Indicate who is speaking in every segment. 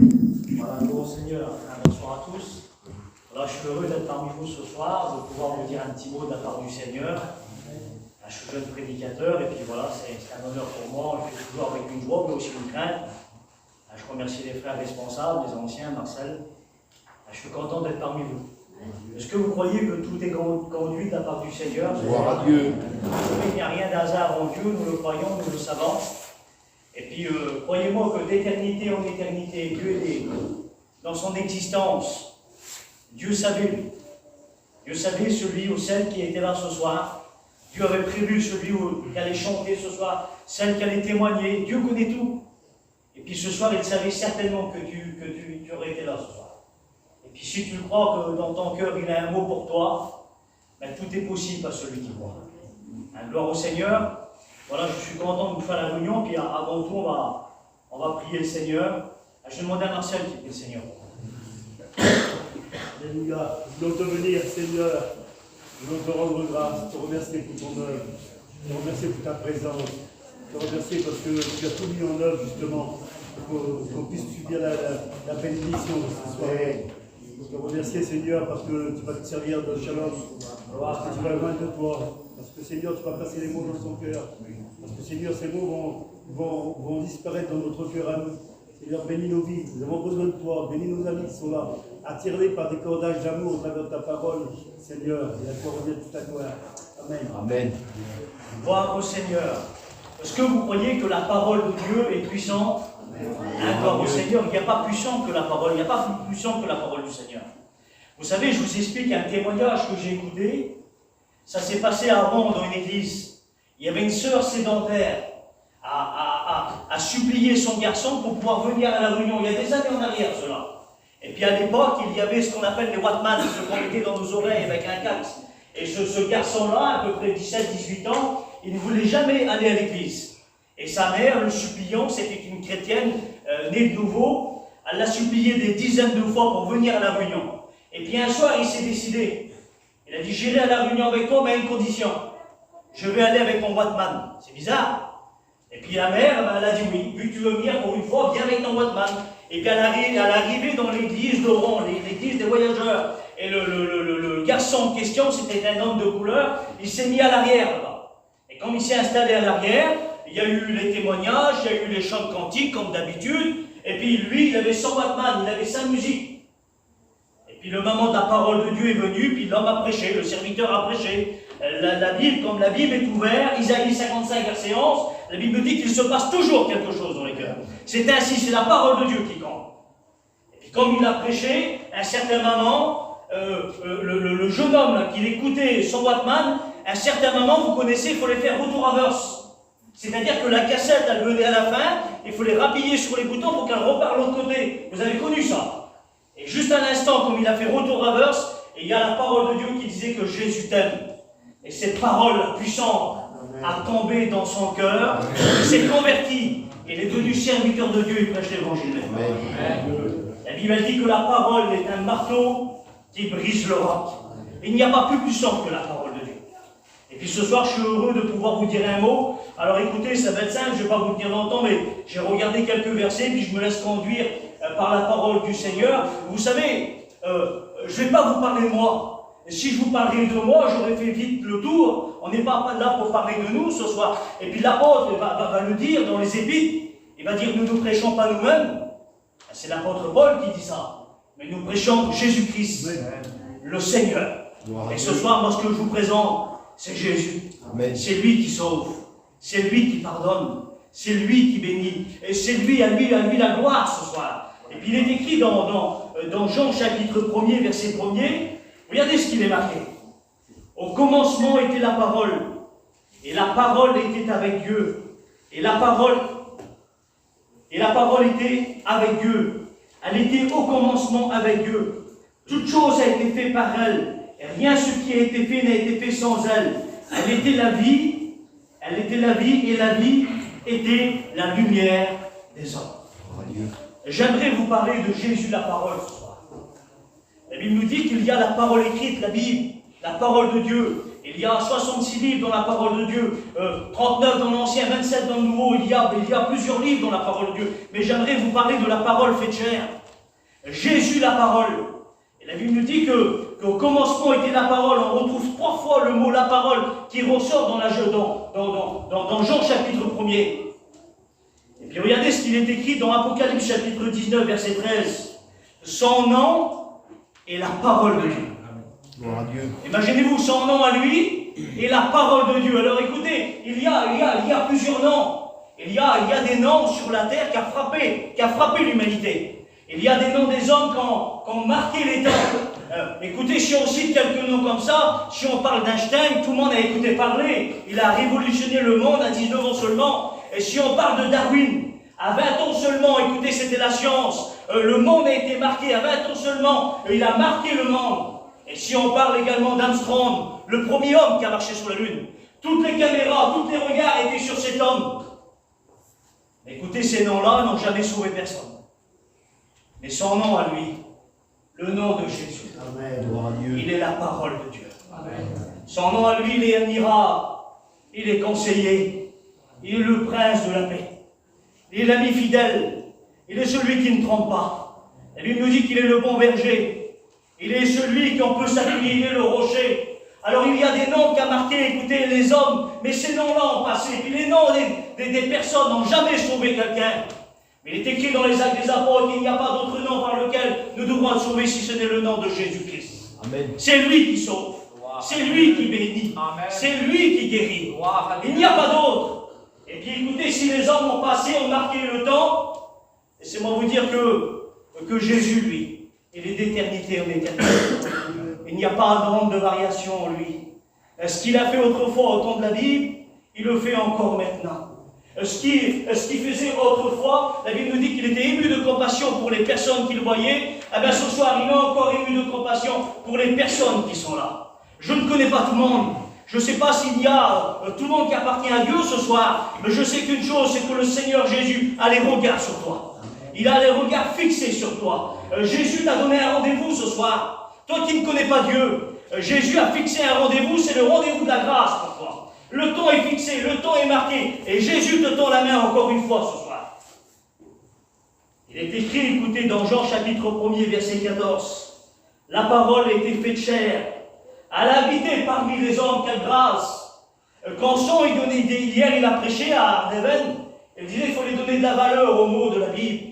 Speaker 1: Voilà, bon Seigneur, bonsoir à tous. Alors, je suis heureux d'être parmi vous ce soir, de pouvoir vous dire un petit mot de la part du Seigneur. Je suis jeune prédicateur, et puis voilà, c'est un honneur pour moi. On le fait toujours avec une joie, mais aussi une crainte. Je remercie les frères responsables, les anciens, Marcel. Je suis content d'être parmi vous. Est-ce que vous croyez que tout est conduit de la part du Seigneur?
Speaker 2: Gloire à Dieu.
Speaker 1: Il n'y a rien d'hasard en Dieu, nous le croyons, nous le savons. Et puis, croyez-moi que d'éternité en éternité, Dieu est dans son existence. Dieu savait lui. Dieu savait celui ou celle qui était là ce soir. Dieu avait prévu celui qui allait chanter ce soir, celle qui allait témoigner. Dieu connaît tout. Et puis ce soir, il savait certainement que tu aurais été là ce soir. Et puis si tu crois que dans ton cœur, il a un mot pour toi, ben, tout est possible à celui qui croit. Gloire au Seigneur. Voilà, je suis content de vous faire la réunion. Puis avant tout, on va prier le Seigneur. Je vais demander à Marcel qui prie le Seigneur.
Speaker 3: Alléluia. Nous voulons te venir, Seigneur. Nous voulons te rendre grâce, te remercier pour ton œuvre, te remercier pour ta présence, te remercier parce que tu as tout mis en œuvre justement pour qu'on puisse subir la bénédiction de ce soir. Te remercier, Seigneur, parce que tu vas te servir de shalom, parce que tu vas loin de toi, parce que Seigneur, tu vas passer les mots dans son cœur, parce que Seigneur, ces mots vont disparaître dans notre cœur à nous. Seigneur, bénis nos vies, nous avons besoin de toi, bénis nos amis qui sont là, attire-les par des cordages d'amour au travers de ta parole, Seigneur, et à toi revient toute ta gloire. Amen.
Speaker 2: Amen.
Speaker 1: Gloire au Seigneur. Est-ce que vous croyez que la parole de Dieu est puissante? Gloire au Seigneur, il n'y a pas plus puissant que la parole, il n'y a pas plus puissant que la parole du Seigneur. Vous savez, je vous explique un témoignage que j'ai écouté. Ça s'est passé avant dans une église. Il y avait une sœur sédentaire à supplier son garçon pour pouvoir venir à la réunion. Il y a des années en arrière, cela. Et puis à l'époque, il y avait ce qu'on appelle les Wattman, ceux qu'on mettait dans nos oreilles avec un casque. Et ce garçon-là, à peu près 17-18 ans, il ne voulait jamais aller à l'église. Et sa mère, le suppliant, c'était une chrétienne née de nouveau, elle l'a supplié des dizaines de fois pour venir à la réunion. Et puis un soir, il s'est décidé. Il a dit, j'irai à la réunion avec toi, mais à une condition. Je vais aller avec mon Wattman. C'est bizarre. Et puis la mère, elle a dit oui, vu que tu veux venir pour une fois, viens avec ton Wattman. Et puis elle arrivait dans l'église d'Oran, l'église des voyageurs. Et le garçon en question, c'était un homme de couleur, il s'est mis à l'arrière là-bas. Et comme il s'est installé à l'arrière, il y a eu les témoignages, il y a eu les chants de cantiques comme d'habitude. Et puis lui, il avait son Wattman, il avait sa musique. Et puis le moment de la parole de Dieu est venu, puis l'homme a prêché, le serviteur a prêché. La Bible, comme la Bible est ouverte, Isaïe 55, verset 11, la Bible dit qu'il se passe toujours quelque chose dans les cœurs. C'est ainsi, c'est la parole de Dieu qui compte. Et puis comme il a prêché, à un certain moment, le jeune homme là, qui écoutait son Wattman, à un certain moment, vous connaissez, il faut les faire retour à verse. C'est-à-dire que la cassette, elle venait à la fin, il faut les rappuyer sur les boutons pour qu'elle repart de l'autre côté. Vous avez connu ça. Et juste à l'instant, comme il a fait retour à verse, il y a la parole de Dieu qui disait que Jésus t'aime. Et cette parole puissante a tombé dans son cœur, il s'est converti, il est devenu serviteur de Dieu, il prêche l'évangile. La Bible dit que la parole est un marteau qui brise le roc. Il n'y a pas plus puissant que la parole de Dieu. Et puis ce soir, je suis heureux de pouvoir vous dire un mot. Alors écoutez, ça va être simple, je ne vais pas vous tenir longtemps, mais j'ai regardé quelques versets, puis je me laisse conduire par la parole du Seigneur. Vous savez, je ne vais pas vous parler de moi. Et si je vous parlais de moi, j'aurais fait vite le tour. On n'est pas là pour parler de nous ce soir. Et puis l'apôtre va le dire dans les épîtres. Il va dire, nous ne prêchons pas nous-mêmes. C'est l'apôtre Paul qui dit ça. Mais nous prêchons Jésus-Christ, le Seigneur. Et ce soir, moi, ce que je vous présente, c'est Jésus. C'est lui qui sauve. C'est lui qui pardonne. C'est lui qui bénit. Et c'est lui, à lui la gloire ce soir. Et puis il est écrit dans Jean chapitre 1er, verset 1er, regardez ce qu'il est marqué. Au commencement était la parole. Et la parole était avec Dieu. Et la parole était avec Dieu. Elle était au commencement avec Dieu. Toute chose a été faite par elle. Et rien ce qui a été fait n'a été fait sans elle. Elle était la vie. Elle était la vie et la vie était la lumière des hommes. J'aimerais vous parler de Jésus la parole ce soir. La Bible nous dit qu'il y a la parole écrite, la Bible, la parole de Dieu. Et Il y a 66 livres dans la parole de Dieu, 39 dans l'Ancien, 27 dans le Nouveau. Il y a plusieurs livres dans la parole de Dieu. Mais j'aimerais vous parler de la parole faite chair. Jésus, la parole. Et la Bible nous dit qu'au commencement était la parole. On retrouve 3 fois le mot la parole qui ressort dans Jean chapitre 1er. Et puis regardez ce qu'il est écrit dans Apocalypse chapitre 19, verset 13. Son nom est la parole de Dieu.
Speaker 2: Gloire à Dieu.
Speaker 1: Imaginez-vous son nom à lui et la parole de Dieu. Alors écoutez, il y a plusieurs noms. Il y a des noms sur la terre qui a frappé l'humanité. Il y a des noms des hommes qui ont marqué les temps. Écoutez, si on cite quelques noms comme ça, si on parle d'Einstein, tout le monde a écouté parler. Il a révolutionné le monde à 19 ans seulement. Et si on parle de Darwin, à 20 ans seulement, écoutez, c'était la science. Le monde a été marqué à 20 ans seulement. Il a marqué le monde. Et si on parle également d'Armstrong, le premier homme qui a marché sur la Lune, toutes les caméras, tous les regards étaient sur cet homme. Écoutez, ces noms-là n'ont jamais sauvé personne. Mais son nom à lui, le nom de Jésus,
Speaker 2: Amen. Gloire à Dieu.
Speaker 1: il est la parole de Dieu.
Speaker 2: Amen.
Speaker 1: Son nom à lui, il est admirable, il est conseiller, il est le prince de la paix, il est l'ami fidèle, il est celui qui ne trompe pas. La Bible nous dit qu'il est le bon berger. Il est celui qu'on peut s'appuyer, il est le rocher. Alors il y a des noms qui ont marqué, écoutez, les hommes, mais ces noms-là ont passé. Puis les noms des personnes n'ont jamais sauvé quelqu'un. Mais il est écrit dans les Actes des Apôtres qu'il n'y a pas d'autre nom par lequel nous devons être sauvés si ce n'est le nom de Jésus-Christ.
Speaker 2: Amen.
Speaker 1: C'est lui qui sauve. C'est lui qui bénit. C'est lui qui guérit. Il n'y a pas d'autre. Et puis écoutez, si les hommes ont passé, ont marqué le temps, laissez-moi vous dire que Jésus, lui, il est d'éternité en éternité. Il n'y a pas de nombre de variation en lui. Ce qu'il a fait autrefois au temps de la Bible, il le fait encore maintenant. Ce qu'il faisait autrefois, la Bible nous dit qu'il était ému de compassion pour les personnes qu'il voyait. Eh bien ce soir, il est encore ému de compassion pour les personnes qui sont là. Je ne connais pas tout le monde. Je ne sais pas s'il y a tout le monde qui appartient à Dieu ce soir. Mais je sais qu'une chose, c'est que le Seigneur Jésus a les regards sur toi. Il a les regards fixés sur toi. Jésus t'a donné un rendez-vous ce soir. Toi qui ne connais pas Dieu, Jésus a fixé un rendez-vous, c'est le rendez-vous de la grâce pour toi. Le temps est fixé, le temps est marqué, et Jésus te tend la main encore une fois ce soir. Il est écrit, écoutez, dans Jean chapitre 1er, verset 14, la parole était faite chair, elle a habité parmi les hommes, quelle grâce. Quand Son est donné, hier il a prêché à Arneven, il disait qu'il faut lui donner de la valeur aux mots de la Bible.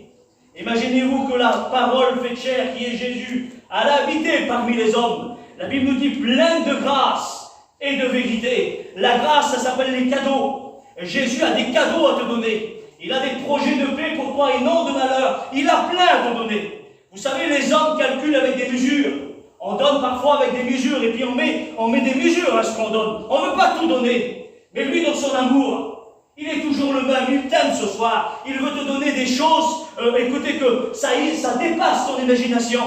Speaker 1: Imaginez-vous que la parole faite chair, qui est Jésus, elle a habité parmi les hommes. La Bible nous dit pleine de grâce et de vérité. La grâce, ça s'appelle les cadeaux. Jésus a des cadeaux à te donner. Il a des projets de paix pour toi et non de malheur. Il a plein à te donner. Vous savez, les hommes calculent avec des mesures. On donne parfois avec des mesures et puis on met des mesures à ce qu'on donne. On ne veut pas tout donner. Mais lui, dans son amour, il est toujours le même, il t'aime ce soir. Il veut te donner des choses, écoutez, que ça dépasse ton imagination.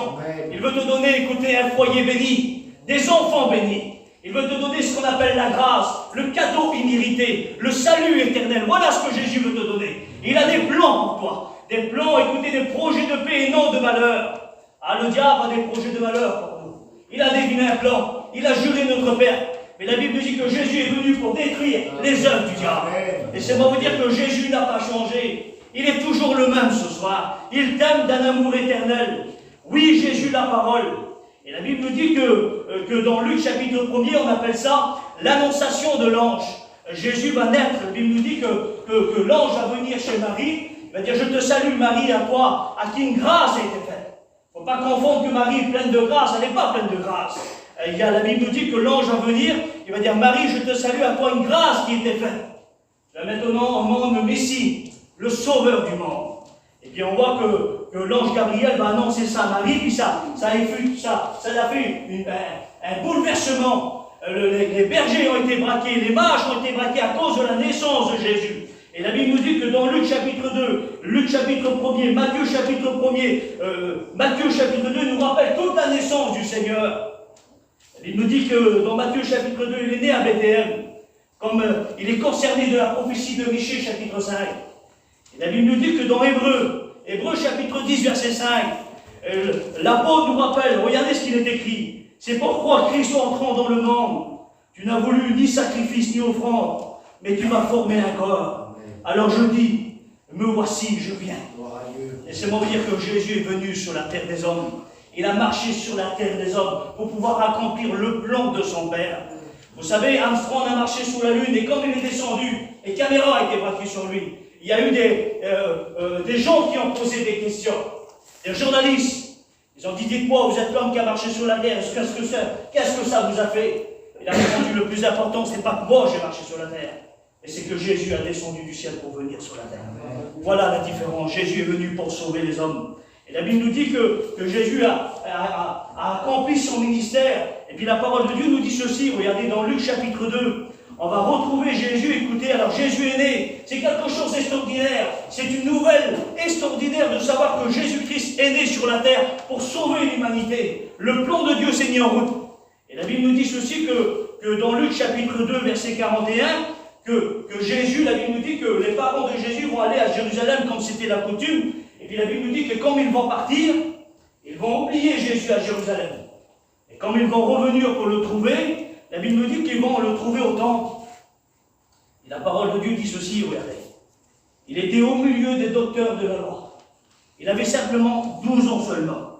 Speaker 1: Il veut te donner, écoutez, un foyer béni, des enfants bénis. Il veut te donner ce qu'on appelle la grâce, le cadeau immérité, le salut éternel. Voilà ce que Jésus veut te donner. Il a des plans pour toi. Des plans, écoutez, des projets de paix et non de malheur. Ah, le diable a des projets de malheur pour nous. Il a des vilains plans. Il a juré notre Père. Mais la Bible dit que Jésus est venu pour détruire les œuvres du diable. Et c'est pour vous dire que Jésus n'a pas changé. Il est toujours le même ce soir. Il t'aime d'un amour éternel. Oui, Jésus, la parole. Et la Bible nous dit que dans Luc chapitre 1er, on appelle ça l'annonciation de l'ange. Jésus va naître. La Bible nous dit que l'ange va venir chez Marie. Il va dire, je te salue Marie, à toi, à qui une grâce a été faite. Il ne faut pas confondre que Marie est pleine de grâce. Elle n'est pas pleine de grâce. La Bible nous dit que l'ange va venir, il va dire, Marie, je te salue, à toi une grâce qui était faite. Là maintenant, on demande le Messie, le sauveur du monde. Et puis on voit que l'ange Gabriel va annoncer ça à Marie, puis ça a fait un bouleversement. Les bergers ont été braqués, les mages ont été braqués à cause de la naissance de Jésus. Et la Bible nous dit que dans Luc chapitre 2, Luc chapitre 1er, Matthieu chapitre 1er, Matthieu chapitre 2 nous rappelle toute la naissance du Seigneur. Il nous dit que dans Matthieu chapitre 2, il est né à Bethléem, comme il est concerné de la prophétie de Michée chapitre 5. Et la Bible nous dit que dans Hébreu chapitre 10, verset 5, l'apôtre nous rappelle, regardez ce qu'il est écrit, c'est pourquoi Christ entrant dans le monde Tu n'as voulu ni sacrifice ni offrande, mais tu m'as formé un corps. Alors je dis, me voici, je viens. Laissez-moi vous dire que Jésus est venu sur la terre des hommes. Il a marché sur la terre des hommes pour pouvoir accomplir le plan de son Père. Vous savez, Armstrong a marché sous la Lune et quand il est descendu, les caméras étaient braquées sur lui. Il y a eu des gens qui ont posé des questions, des journalistes. Ils ont dit, dites-moi, vous êtes l'homme qui a marché sur la terre, qu'est-ce que ça vous a fait? Il a répondu, le plus important, ce n'est pas que moi j'ai marché sur la terre, mais c'est que Jésus a descendu du ciel pour venir sur la terre. Voilà la différence. Jésus est venu pour sauver les hommes. Et la Bible nous dit que Jésus a accompli son ministère. Et puis la parole de Dieu nous dit ceci, regardez dans Luc chapitre 2, on va retrouver Jésus, écoutez, alors Jésus est né, c'est quelque chose d'extraordinaire, c'est une nouvelle extraordinaire de savoir que Jésus-Christ est né sur la terre pour sauver l'humanité. Le plan de Dieu s'est mis en route. Et la Bible nous dit ceci, que dans Luc chapitre 2, verset 41, que Jésus, la Bible nous dit que les parents de Jésus vont aller à Jérusalem comme c'était la coutume, et puis la Bible nous dit que comme ils vont partir, ils vont oublier Jésus à Jérusalem. Et comme ils vont revenir pour le trouver, la Bible nous dit qu'ils vont le trouver au temple. Et la parole de Dieu dit ceci, regardez. Il était au milieu des docteurs de la loi. Il avait simplement 12 ans seulement.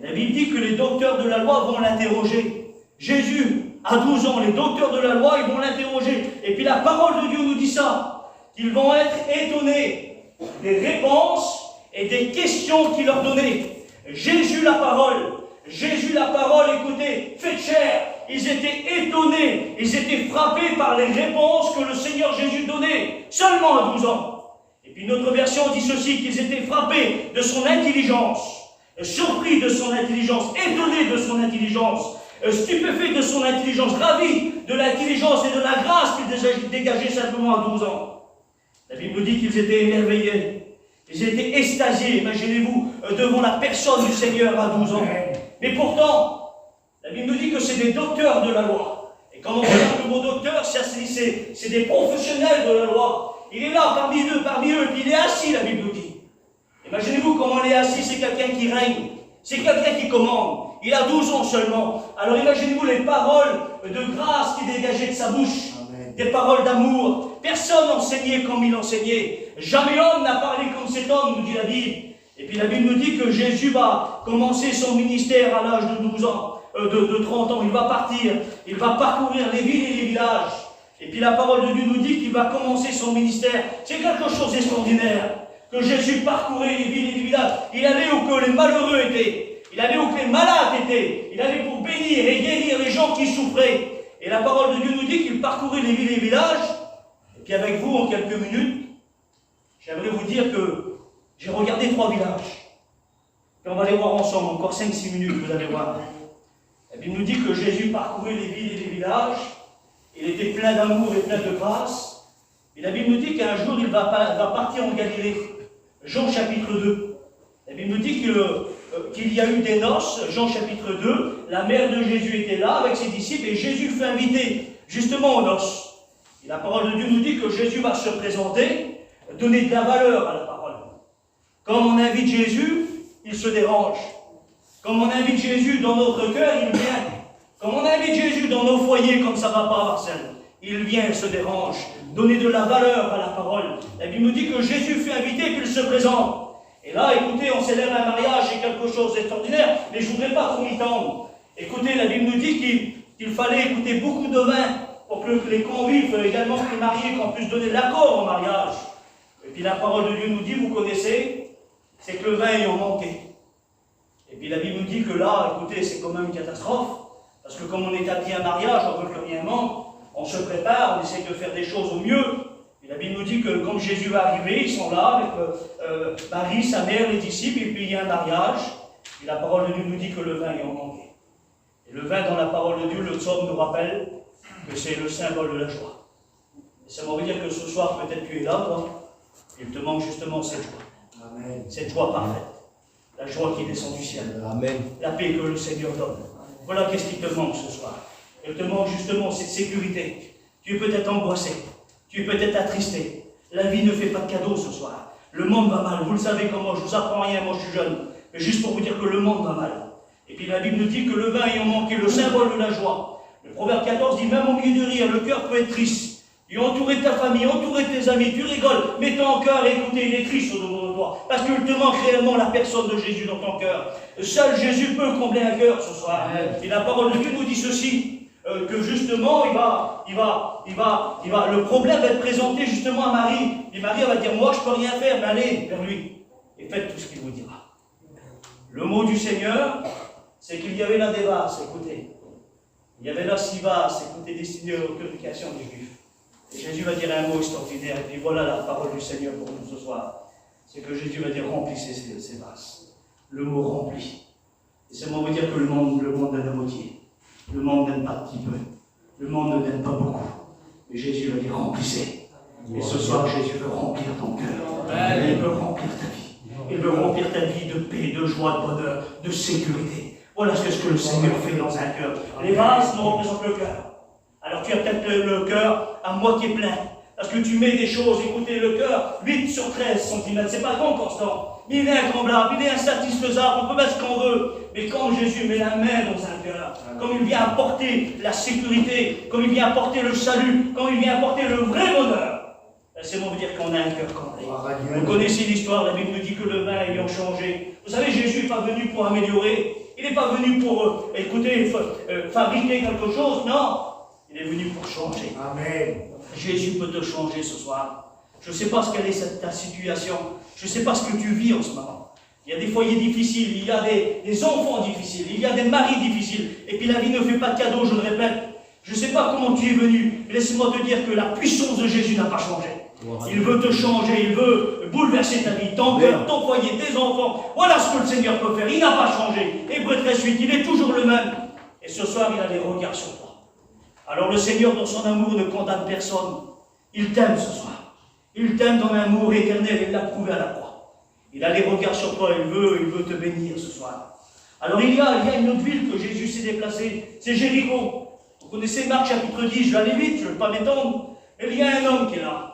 Speaker 1: Et la Bible dit que les docteurs de la loi vont l'interroger. Jésus, à 12 ans, les docteurs de la loi, ils vont l'interroger. Et puis la parole de Dieu nous dit ça, qu'ils vont être étonnés des réponses et des questions qu'il leur donnait. Jésus la parole, écoutez, fait chair. Ils étaient étonnés, ils étaient frappés par les réponses que le Seigneur Jésus donnait, seulement à 12 ans. Et puis notre version dit ceci, qu'ils étaient frappés de son intelligence, surpris de son intelligence, étonnés de son intelligence, stupéfaits de son intelligence, ravis de l'intelligence et de la grâce qu'il dégageait simplement à 12 ans. La Bible nous dit qu'ils étaient émerveillés, ils étaient extasiés, imaginez-vous, devant la personne du Seigneur à 12 ans. Mais pourtant, la Bible nous dit que c'est des docteurs de la loi. Et quand on regarde le mot docteur, c'est des professionnels de la loi. Il est là parmi eux, et puis il est assis, la Bible nous dit. Imaginez-vous comment il est assis, c'est quelqu'un qui règne, c'est quelqu'un qui commande. Il a 12 ans seulement. Alors imaginez-vous les paroles de grâce qui dégageaient de sa bouche. Amen. Des paroles d'amour. Personne n'enseignait comme il enseignait. Jamais homme n'a parlé comme cet homme, nous dit la Bible. Et puis la Bible nous dit que Jésus va commencer son ministère à l'âge de 12 ans. De 30 ans, il va partir, il va parcourir les villes et les villages. Et puis la parole de Dieu nous dit qu'il va commencer son ministère. C'est quelque chose d'extraordinaire, que Jésus parcourait les villes et les villages. Il allait où que les malheureux étaient, il allait où que les malades étaient, il allait pour bénir et guérir les gens qui souffraient. Et la parole de Dieu nous dit qu'il parcourait les villes et les villages. Et puis avec vous, en quelques minutes, j'aimerais vous dire que j'ai regardé 3 villages. Et on va les voir ensemble, encore 5-6 minutes, vous allez voir. La Bible nous dit que Jésus parcourait les villes et les villages. Il était plein d'amour et plein de grâce. Et la Bible nous dit qu'un jour, il va partir en Galilée. Jean chapitre 2. La Bible nous dit qu'il y a eu des noces. Jean chapitre 2. La mère de Jésus était là avec ses disciples et Jésus fut invité justement aux noces. Et la parole de Dieu nous dit que Jésus va se présenter, donner de la valeur à la parole. Quand on invite Jésus, il se dérange. Comme on invite Jésus dans notre cœur, il vient. Comme on invite Jésus dans nos foyers, comme ça ne va pas à Marcel, il vient, il se dérange. Donner de la valeur à la parole. La Bible nous dit que Jésus fut invité et qu'il se présente. Et là, écoutez, on célèbre un mariage, c'est quelque chose d'extraordinaire, mais je ne voudrais pas trop m'y tendre. Écoutez, la Bible nous dit qu'il fallait écouter beaucoup de vin pour que les convives, également les mariés, qu'on puisse donner l'accord au mariage. Et puis la parole de Dieu nous dit, vous connaissez, c'est que le vin ayant manqué. Et puis la Bible nous dit que là, écoutez, c'est quand même une catastrophe, parce que comme on établit un mariage, on veut que rien manque, on se prépare, on essaie de faire des choses au mieux. Et la Bible nous dit que quand Jésus va arriver, ils sont là avec Marie, sa mère, les disciples, et puis il y a un mariage. Et la parole de Dieu nous dit que le vin est en manqué. Et le vin, dans la parole de Dieu, le psaume nous rappelle que c'est le symbole de la joie. Et ça veut dire que ce soir, peut-être tu es là, toi, il te manque justement cette joie. Amen. Cette joie parfaite. La joie qui descend du ciel.
Speaker 2: Amen.
Speaker 1: La paix que le Seigneur donne. Voilà qu'est-ce qui te manque ce soir. Il te manque justement cette sécurité. Tu es peut-être angoissé. Tu es peut-être attristé. La vie ne fait pas de cadeaux ce soir. Le monde va mal. Vous le savez comment, je ne vous apprends rien, moi je suis jeune. Mais juste pour vous dire que le monde va mal. Et puis la Bible nous dit que le vin ayant manqué, le symbole de la joie. Le proverbe 14 dit, même au milieu du rire, le cœur peut être triste. Tu entouré de ta famille, entouré de tes amis, tu rigoles, mais ton cœur, écoutez, il est triste au-devant de toi. Parce qu'il te manque réellement la personne de Jésus dans ton cœur. Seul Jésus peut combler un cœur ce soir. Et la parole de Dieu nous dit ceci, que justement, le problème va être présenté justement à Marie. Et Marie va dire, moi je ne peux rien faire, mais allez vers lui. Et faites tout ce qu'il vous dira. Le mot du Seigneur, c'est qu'il y avait là des vases, écoutez. Il y avait là 6 vases, écoutez, destinés aux purifications des Juifs. Et Jésus va dire un mot extraordinaire, et puis voilà la parole du Seigneur pour nous ce soir. C'est que Jésus va dire, remplissez ces vases. Le mot rempli. Et c'est moi vous dire que le monde donne à moitié. Le monde n'aime pas un petit peu. Le monde ne donne pas beaucoup. Mais Jésus va dire, remplissez. Et ce soir, Jésus veut remplir ton cœur. Il veut remplir ta vie. Il veut remplir ta vie de paix, de joie, de bonheur, de sécurité. Voilà ce que le Seigneur fait dans un cœur. Les vases nous représentent le cœur. Alors tu as peut-être le cœur à moitié plein. Parce que tu mets des choses, écoutez, le cœur, 8 sur 13 cm, c'est pas grand constant. Il est incomblable, il est insatisfaisable, on peut mettre ce qu'on veut. Mais quand Jésus met la main dans un cœur, comme il vient apporter la sécurité, comme il vient apporter le salut, comme il vient apporter le vrai bonheur, c'est bon vous dire qu'on a un cœur comblé. Vous connaissez l'histoire, la Bible nous dit que le vin ayant changé. Vous savez, Jésus n'est pas venu pour améliorer, il n'est pas venu pour, fabriquer quelque chose, non. Il est venu pour changer. Amen. Jésus peut te changer ce soir. Je ne sais pas quelle est ta situation. Je ne sais pas ce que tu vis en ce moment. Il y a des foyers difficiles, il y a des enfants difficiles, il y a des maris difficiles. Et puis la vie ne fait pas de cadeaux, je le répète. Je ne sais pas comment tu es venu, mais laisse-moi te dire que la puissance de Jésus n'a pas changé. Il veut te changer, il veut bouleverser ta vie, ton cœur, ton foyer, tes enfants. Voilà ce que le Seigneur peut faire. Il n'a pas changé. Hébreux 13:8, il est toujours le même. Et ce soir, il a les regards sur toi. Alors le Seigneur, dans son amour, ne condamne personne. Il t'aime ce soir. Il t'aime dans l'amour éternel, il l'a prouvé à la croix. Il a les regards sur toi, il veut te bénir ce soir. Alors il y a une autre ville que Jésus s'est déplacé, c'est Jéricho. Vous connaissez Marc chapitre 10, je vais aller vite, je ne vais pas m'étendre. Mais il y a un homme qui est là.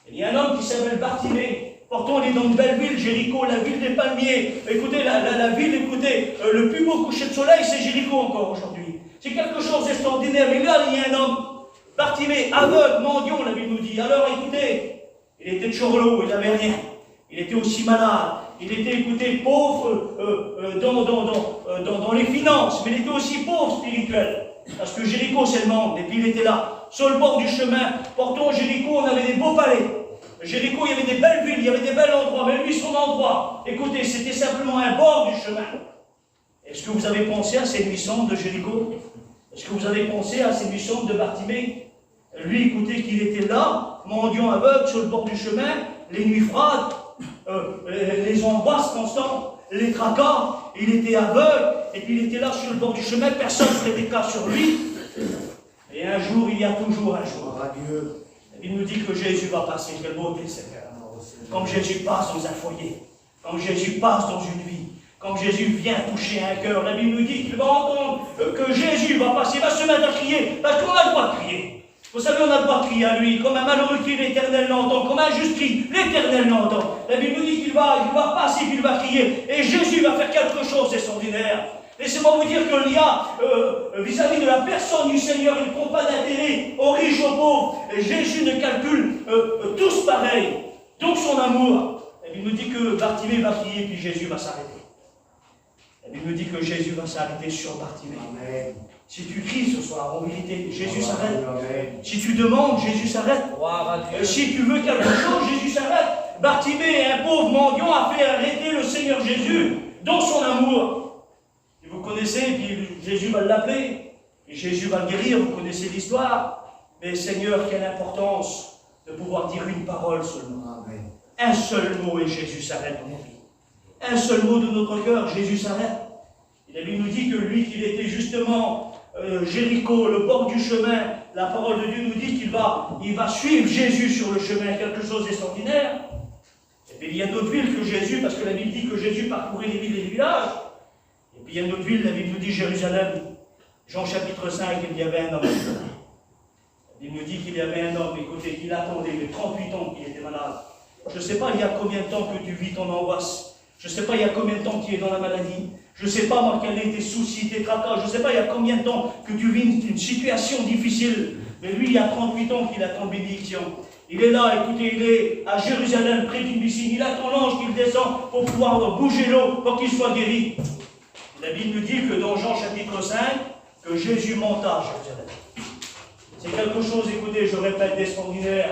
Speaker 1: Il y a un homme qui s'appelle Bartimée. Pourtant, il est dans une belle ville, Jéricho, la ville des palmiers. Écoutez, la ville, écoutez, le plus beau coucher de soleil, c'est Jéricho encore aujourd'hui. C'est quelque chose d'extraordinaire. Mais là, il y a un homme, Bartimée, aveugle, mendiant, la Bible nous dit. Alors, écoutez, il était de Chorlot, il n'avait rien. Il était aussi malade. Il était, écoutez, pauvre dans les finances, mais il était aussi pauvre spirituel. Parce que Jéricho, c'est le monde. Et puis, il était là, sur le bord du chemin. Pourtant, Jéricho, on avait des beaux palais. Jéricho, il y avait des belles villes, il y avait des bels endroits. Mais lui, son endroit, écoutez, c'était simplement un bord du chemin. Est-ce que vous avez pensé à ces nuisances de Jéricho? Est-ce que vous avez pensé à ces nuisances de Bartimée? Lui, écoutez, qu'il était là, mendiant aveugle, sur le bord du chemin, les nuits froides, les angoisses constantes, les tracas, il était aveugle, et puis il était là sur le bord du chemin, personne ne ferait des cas sur lui. Et un jour, il y a toujours un jour. Adieu. Il nous dit que Jésus va passer, quel beau Seigneur. Comme Jésus passe dans un foyer, comme Jésus passe dans une vie, comme Jésus vient toucher un cœur, la Bible nous dit qu'il va entendre que Jésus va passer, il va se mettre à crier, parce qu'on a le droit de crier. Vous savez, on a le droit de crier à lui, comme un malheureux crie, l'Éternel l'entend, comme un juste crie, l'Éternel l'entend. La Bible nous dit qu'il va passer, qu'il va crier, et Jésus va faire quelque chose d'extraordinaire. Laissez-moi vous dire qu'il y a, vis-à-vis de la personne du Seigneur, il ne prend pas d'intérêt aux riches, aux pauvres. Et Jésus ne calcule tous pareils. Donc son amour, il nous dit que Bartimée va crier, puis Jésus va s'arrêter. Il nous dit que Jésus va s'arrêter sur Bartimée. Amen. Si tu cries ce soir, en vérité, Jésus s'arrête. Si tu demandes, Jésus s'arrête. Si tu veux quelque chose, Jésus s'arrête. Bartimée, un pauvre mendiant, a fait arrêter le Seigneur Jésus dans son amour. Et vous connaissez, puis Jésus va l'appeler, et Jésus va le guérir, vous connaissez l'histoire. Mais Seigneur, quelle importance de pouvoir dire une parole seulement. Amen. Un seul mot et Jésus s'arrête dans nos vies. Un seul mot de notre cœur, Jésus s'arrête. Et la Bible nous dit que lui, qu'il était justement Jéricho, le bord du chemin, la parole de Dieu nous dit qu'il va suivre Jésus sur le chemin, quelque chose d'extraordinaire. Et puis il y a d'autres villes que Jésus, parce que la Bible dit que Jésus parcourait les villes et les villages. Et puis il y a une autre ville, la Bible nous dit Jérusalem. Jean chapitre 5, il y avait un homme. La Bible nous dit qu'il y avait un homme, écoutez, qu'il attendait, mais 38 ans qu'il était malade. Je ne sais pas il y a combien de temps que tu vis ton angoisse. Je ne sais pas il y a combien de temps qu'il est dans la maladie. Je ne sais pas moi quels étaient tes soucis, tes tracas. Je ne sais pas il y a combien de temps que tu vis une situation difficile. Mais lui, il y a 38 ans qu'il attend bénédiction. Il est là, écoutez, il est à Jérusalem, près d'une piscine. Il attend l'ange qui descend pour pouvoir bouger l'eau, pour qu'il soit guéri. La Bible nous dit que dans Jean chapitre 5, que Jésus monta à Jérusalem. C'est quelque chose, écoutez, je répète, d'extraordinaire,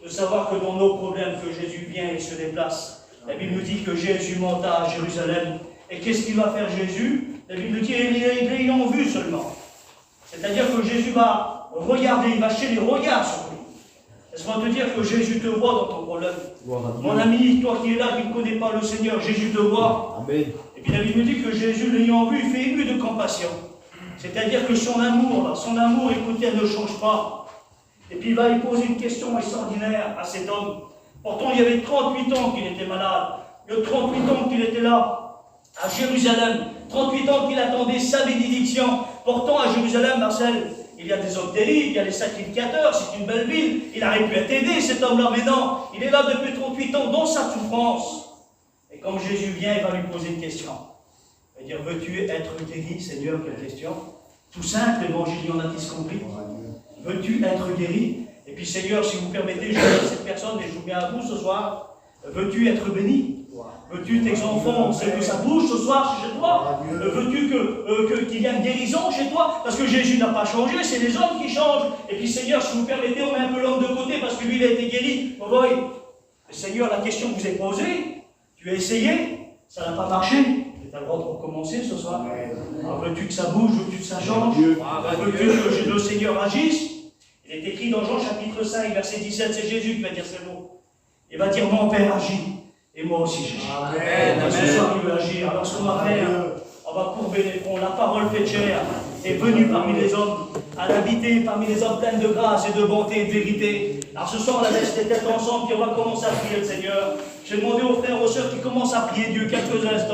Speaker 1: de savoir que dans nos problèmes, que Jésus vient et se déplace. La Bible nous dit que Jésus monta à Jérusalem. Et qu'est-ce qu'il va faire Jésus? La Bible nous dit, l'ayant vu seulement. C'est-à-dire que Jésus va regarder, il va jeter les regards sur lui. Laisse-moi te dire que Jésus te voit dans ton problème. Mon ami, toi qui es là, qui ne connais pas le Seigneur, Jésus te voit.
Speaker 2: Amen.
Speaker 1: Et puis la Bible nous dit que Jésus, l'ayant vu, il fait ému de compassion. C'est-à-dire que son amour, écoutez, ne change pas. Et puis il va lui poser une question extraordinaire à cet homme. Pourtant, il y avait 38 ans qu'il était malade. Il y a 38 ans qu'il était là, à Jérusalem. 38 ans qu'il attendait sa bénédiction. Pourtant, à Jérusalem, Marcel, il y a des hommes terribles, il y a les sacrificateurs, c'est une belle ville. Il aurait pu t'aider, cet homme-là, mais non. Il est là depuis 38 ans, dans sa souffrance. Et comme Jésus vient, il va lui poser une question. Il va dire, veux-tu être guéri, Seigneur? Quelle question? Tout simple, l'évangile, il y en a qui se compris. Veux-tu être guéri? Et puis, Seigneur, si vous permettez, je vais à cette personne et je vous mets à vous ce soir. Veux-tu être béni? Veux-tu tes enfants, c'est que ça bouge ce soir chez toi? Veux-tu qu'il y ait une guérison chez toi? Parce que Jésus n'a pas changé, c'est les hommes qui changent. Et puis Seigneur, si vous permettez, on met un peu l'homme de côté parce que lui, il a été guéri. Oh boy. Seigneur, la question que vous avez posée, tu as essayé, ça n'a pas marché. Tu as le droit de recommencer ce soir. Veux-tu que ça bouge, veux-tu que ça change? Veux-tu que le Seigneur agisse? Il est écrit dans Jean chapitre 5, verset 17, c'est Jésus qui va dire ces mots. Il va dire, mon Père agit. Et moi aussi j'agis. Amen. Ce soir il veut agir. Alors ce qu'on va faire, on va courber les fronts. La parole faite chair est venue parmi les hommes, à l'habiter parmi les hommes pleines de grâce et de bonté et de vérité. Alors ce soir on la laisse les têtes ensemble, puis on va commencer à prier le Seigneur. J'ai demandé aux frères et aux sœurs qui commencent à prier Dieu quelques instants.